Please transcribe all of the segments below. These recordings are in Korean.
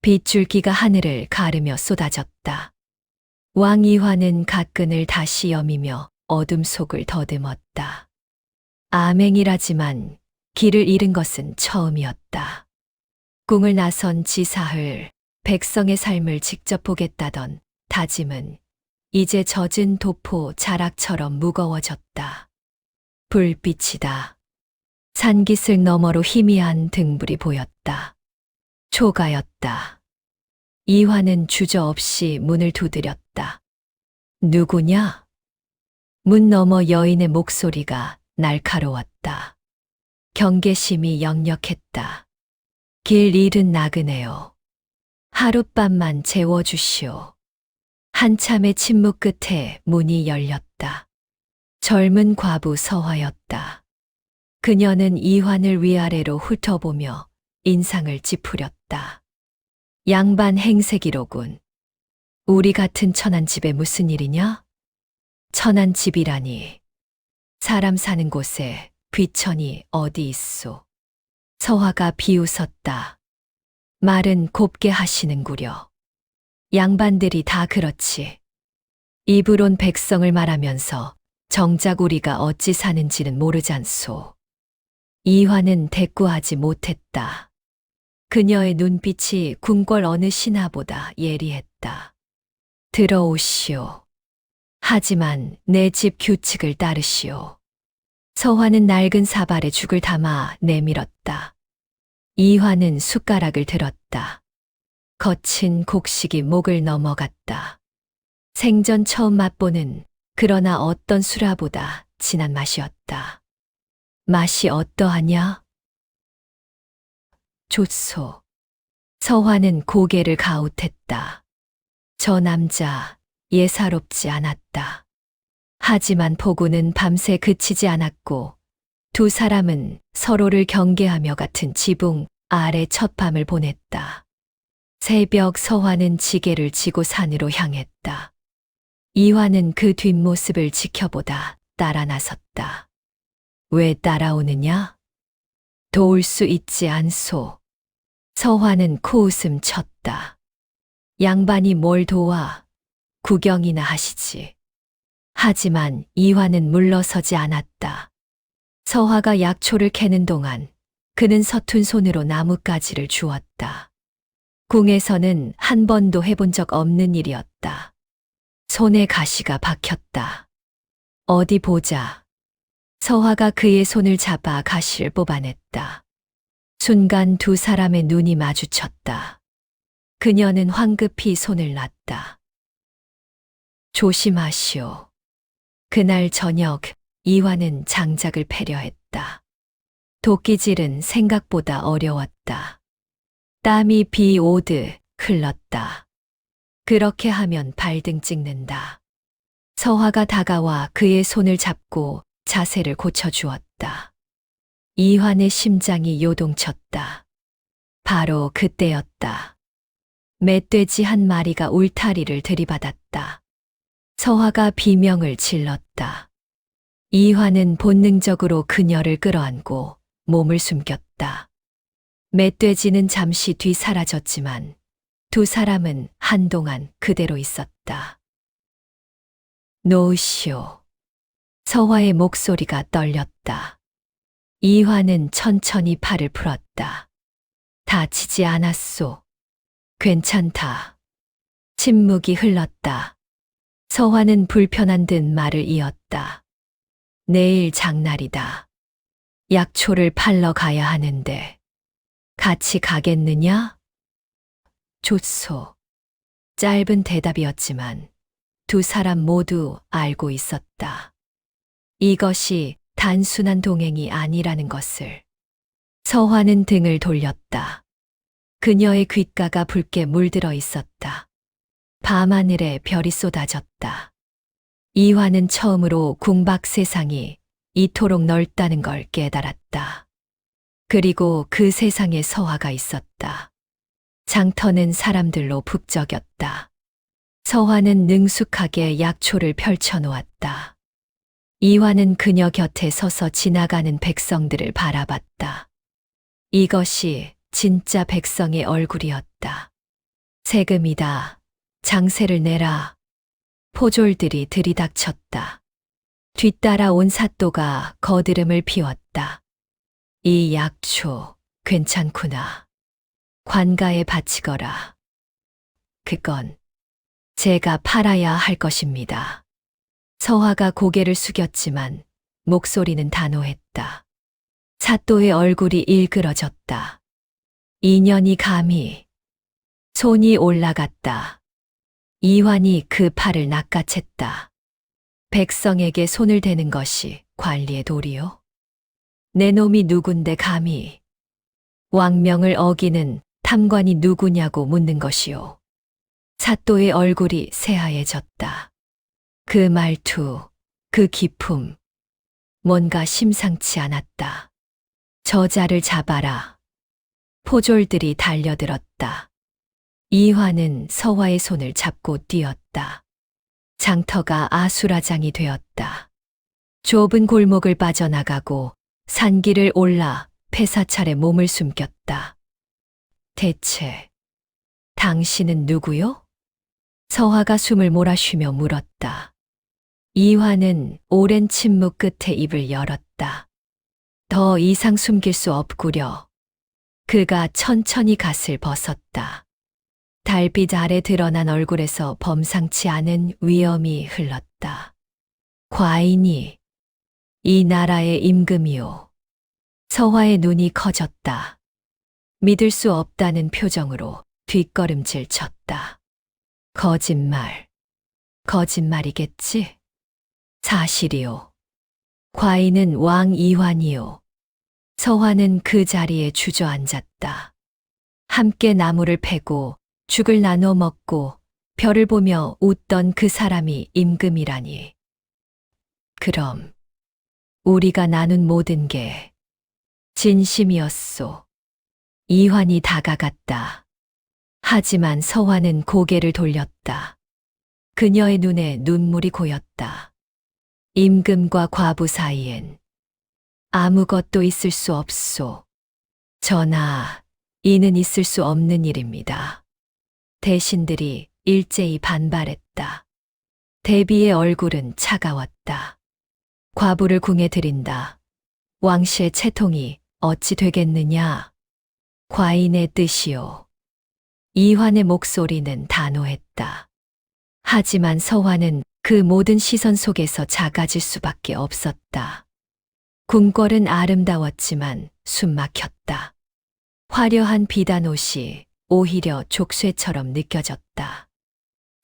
빗줄기가 하늘을 가르며 쏟아졌다. 왕 이화는 갓끈을 다시 여미며 어둠 속을 더듬었다. 암행이라지만 길을 잃은 것은 처음이었다. 궁을 나선 지사흘, 백성의 삶을 직접 보겠다던 다짐은 이제 젖은 도포 자락처럼 무거워졌다. 불빛이다. 산기슭 너머로 희미한 등불이 보였다. 초가였다. 이화는 주저없이 문을 두드렸다. 누구냐? 문 너머 여인의 목소리가 날카로웠다. 경계심이 역력했다. 길 잃은 나그네요. 하룻밤만 재워주시오. 한참의 침묵 끝에 문이 열렸다. 젊은 과부 서화였다. 그녀는 이환을 위아래로 훑어보며 인상을 찌푸렸다. 양반 행세기로군. 우리 같은 천한 집에 무슨 일이냐? 천한 집이라니. 사람 사는 곳에 귀천이 어디 있소. 서화가 비웃었다. 말은 곱게 하시는구려. 양반들이 다 그렇지. 입을 온 백성을 말하면서 정작 우리가 어찌 사는지는 모르잖소. 이화는 대꾸하지 못했다. 그녀의 눈빛이 궁궐 어느 신하보다 예리했다. 들어오시오. 하지만 내 집 규칙을 따르시오. 서화는 낡은 사발에 죽을 담아 내밀었다. 이화는 숟가락을 들었다. 거친 곡식이 목을 넘어갔다. 생전 처음 맛보는 그러나 어떤 수라보다 진한 맛이었다. 맛이 어떠하냐? 좋소. 서화는 고개를 가웃했다. 저 남자 예사롭지 않았다. 하지만 폭우는 밤새 그치지 않았고 두 사람은 서로를 경계하며 같은 지붕 아래 첫 밤을 보냈다. 새벽 서화는 지게를 지고 산으로 향했다. 이화는 그 뒷모습을 지켜보다 따라 나섰다. 왜 따라오느냐? 도울 수 있지 않소. 서화는 코웃음 쳤다. 양반이 뭘 도와? 구경이나 하시지. 하지만 이화는 물러서지 않았다. 서화가 약초를 캐는 동안 그는 서툰 손으로 나뭇가지를 주었다. 궁에서는 한 번도 해본 적 없는 일이었다. 손에 가시가 박혔다. 어디 보자. 서화가 그의 손을 잡아 가시를 뽑아냈다. 순간 두 사람의 눈이 마주쳤다. 그녀는 황급히 손을 놨다. 조심하시오. 그날 저녁 이화는 장작을 패려 했다. 도끼질은 생각보다 어려웠다. 땀이 비 오듯 흘렀다. 그렇게 하면 발등 찍는다. 서화가 다가와 그의 손을 잡고 자세를 고쳐주었다. 이환의 심장이 요동쳤다. 바로 그때였다. 멧돼지 한 마리가 울타리를 들이받았다. 서화가 비명을 질렀다. 이환은 본능적으로 그녀를 끌어안고 몸을 숨겼다. 멧돼지는 잠시 뒤 사라졌지만 두 사람은 한동안 그대로 있었다. 놓으시오. 서화의 목소리가 떨렸다. 이화는 천천히 팔을 풀었다. 다치지 않았소. 괜찮다. 침묵이 흘렀다. 서화는 불편한 듯 말을 이었다. 내일 장날이다. 약초를 팔러 가야 하는데 같이 가겠느냐? 좋소. 짧은 대답이었지만 두 사람 모두 알고 있었다. 이것이 단순한 동행이 아니라는 것을. 서화는 등을 돌렸다. 그녀의 귓가가 붉게 물들어 있었다. 밤하늘에 별이 쏟아졌다. 이화는 처음으로 궁밖 세상이 이토록 넓다는 걸 깨달았다. 그리고 그 세상에 서화가 있었다. 장터는 사람들로 북적였다. 서화는 능숙하게 약초를 펼쳐놓았다. 이화는 그녀 곁에 서서 지나가는 백성들을 바라봤다. 이것이 진짜 백성의 얼굴이었다. 세금이다. 장세를 내라. 포졸들이 들이닥쳤다. 뒤따라 온 사또가 거드름을 피웠다. 이 약초 괜찮구나. 관가에 바치거라. 그건 제가 팔아야 할 것입니다. 서화가 고개를 숙였지만 목소리는 단호했다. 사또의 얼굴이 일그러졌다. 인연이 감히. 손이 올라갔다. 이환이 그 팔을 낚아챘다. 백성에게 손을 대는 것이 관리의 도리요? 내 놈이 누군데 감히. 왕명을 어기는 탐관이 누구냐고 묻는 것이요. 사또의 얼굴이 새하얘졌다. 그 말투, 그 기품, 뭔가 심상치 않았다. 저자를 잡아라. 포졸들이 달려들었다. 이환은 서화의 손을 잡고 뛰었다. 장터가 아수라장이 되었다. 좁은 골목을 빠져나가고 산길을 올라 폐사찰에 몸을 숨겼다. 대체 당신은 누구요? 서화가 숨을 몰아쉬며 물었다. 이환은 오랜 침묵 끝에 입을 열었다. 더 이상 숨길 수 없구려. 그가 천천히 갓을 벗었다. 달빛 아래 드러난 얼굴에서 범상치 않은 위엄이 흘렀다. 과인이 이 나라의 임금이요. 서화의 눈이 커졌다. 믿을 수 없다는 표정으로 뒷걸음질 쳤다. 거짓말. 거짓말이겠지? 사실이요. 과인은 왕 이환이요. 서화는 그 자리에 주저앉았다. 함께 나무를 패고 죽을 나눠 먹고 별을 보며 웃던 그 사람이 임금이라니. 그럼 우리가 나눈 모든 게 진심이었소. 이환이 다가갔다. 하지만 서화는 고개를 돌렸다. 그녀의 눈에 눈물이 고였다. 임금과 과부 사이엔 아무것도 있을 수 없소. 전하, 이는 있을 수 없는 일입니다. 대신들이 일제히 반발했다. 대비의 얼굴은 차가웠다. 과부를 궁에 들인다. 왕실의 채통이 어찌 되겠느냐? 과인의 뜻이요. 이환의 목소리는 단호했다. 하지만 서화는 그 모든 시선 속에서 작아질 수밖에 없었다. 궁궐은 아름다웠지만 숨막혔다. 화려한 비단옷이 오히려 족쇄처럼 느껴졌다.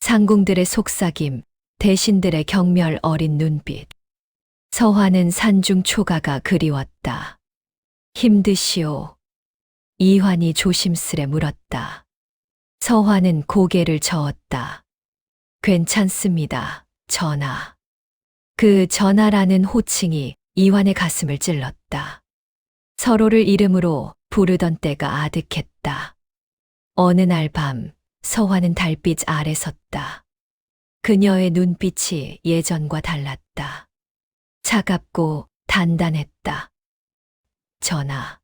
상궁들의 속삭임, 대신들의 경멸 어린 눈빛. 서화는 산중 초가가 그리웠다. 힘드시오. 이환이 조심스레 물었다. 서화는 고개를 저었다. 괜찮습니다, 전하. 그 전하라는 호칭이 이환의 가슴을 찔렀다. 서로를 이름으로 부르던 때가 아득했다. 어느 날 밤 서화는 달빛 아래 섰다. 그녀의 눈빛이 예전과 달랐다. 차갑고 단단했다. 전하,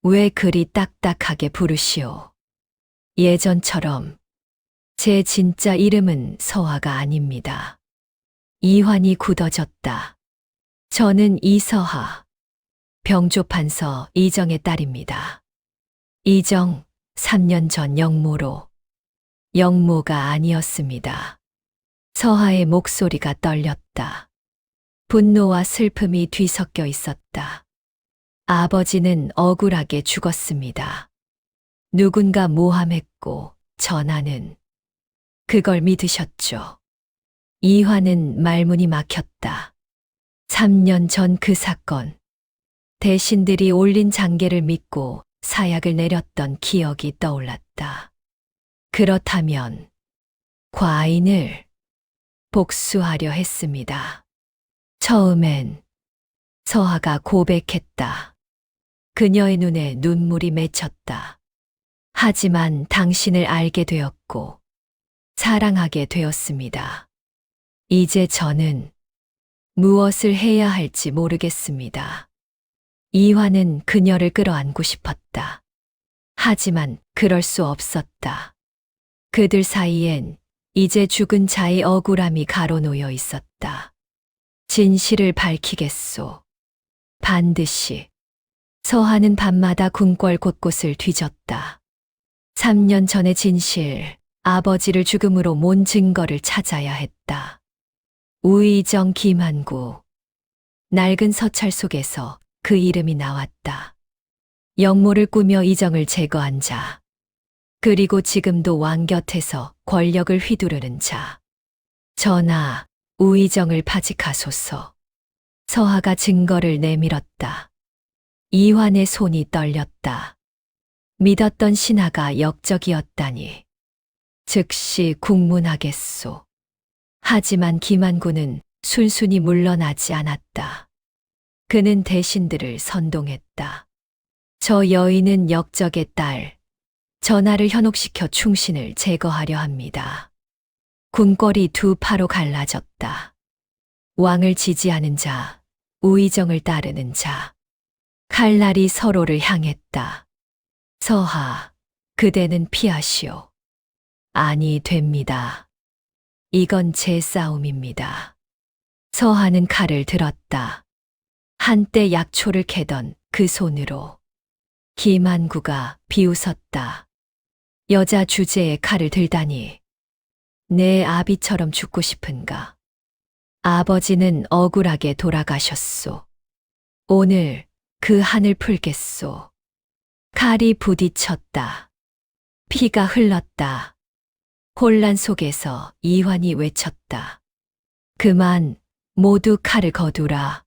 왜 그리 딱딱하게 부르시오? 예전처럼. 제 진짜 이름은 서화가 아닙니다. 이환이 굳어졌다. 저는 이서하, 병조판서 이정의 딸입니다. 이정, 3년 전 영모로. 영모가 아니었습니다. 서하의 목소리가 떨렸다. 분노와 슬픔이 뒤섞여 있었다. 아버지는 억울하게 죽었습니다. 누군가 모함했고 전하는 그걸 믿으셨죠. 이환은 말문이 막혔다. 3년 전 그 사건. 대신들이 올린 장계를 믿고 사약을 내렸던 기억이 떠올랐다. 그렇다면 과인을 복수하려 했습니다. 처음엔 서하가 고백했다. 그녀의 눈에 눈물이 맺혔다. 하지만 당신을 알게 되었고 사랑하게 되었습니다. 이제 저는 무엇을 해야 할지 모르겠습니다. 이환은 그녀를 끌어안고 싶었다. 하지만 그럴 수 없었다. 그들 사이엔 이제 죽은 자의 억울함이 가로놓여 있었다. 진실을 밝히겠소. 반드시. 서한은 밤마다 궁궐 곳곳을 뒤졌다. 3년 전의 진실, 아버지를 죽음으로 몬 증거를 찾아야 했다. 우의정 김한구. 낡은 서찰 속에서 그 이름이 나왔다. 역모를 꾸며 이정을 제거한 자. 그리고 지금도 왕 곁에서 권력을 휘두르는 자. 전하, 우의정을 파직하소서. 서하가 증거를 내밀었다. 이환의 손이 떨렸다. 믿었던 신하가 역적이었다니. 즉시 국문하겠소. 하지만 김한구는 순순히 물러나지 않았다. 그는 대신들을 선동했다. 저 여인은 역적의 딸, 전하를 현혹시켜 충신을 제거하려 합니다. 궁궐이 두 파로 갈라졌다. 왕을 지지하는 자, 우의정을 따르는 자. 칼날이 서로를 향했다. 서하, 그대는 피하시오. 아니 됩니다. 이건 제 싸움입니다. 서하는 칼을 들었다. 한때 약초를 캐던 그 손으로. 김한구가 비웃었다. 여자 주제에 칼을 들다니. 내 아비처럼 죽고 싶은가? 아버지는 억울하게 돌아가셨소. 오늘 그 한을 풀겠소. 칼이 부딪혔다. 피가 흘렀다. 혼란 속에서 이환이 외쳤다. 그만 모두 칼을 거두라.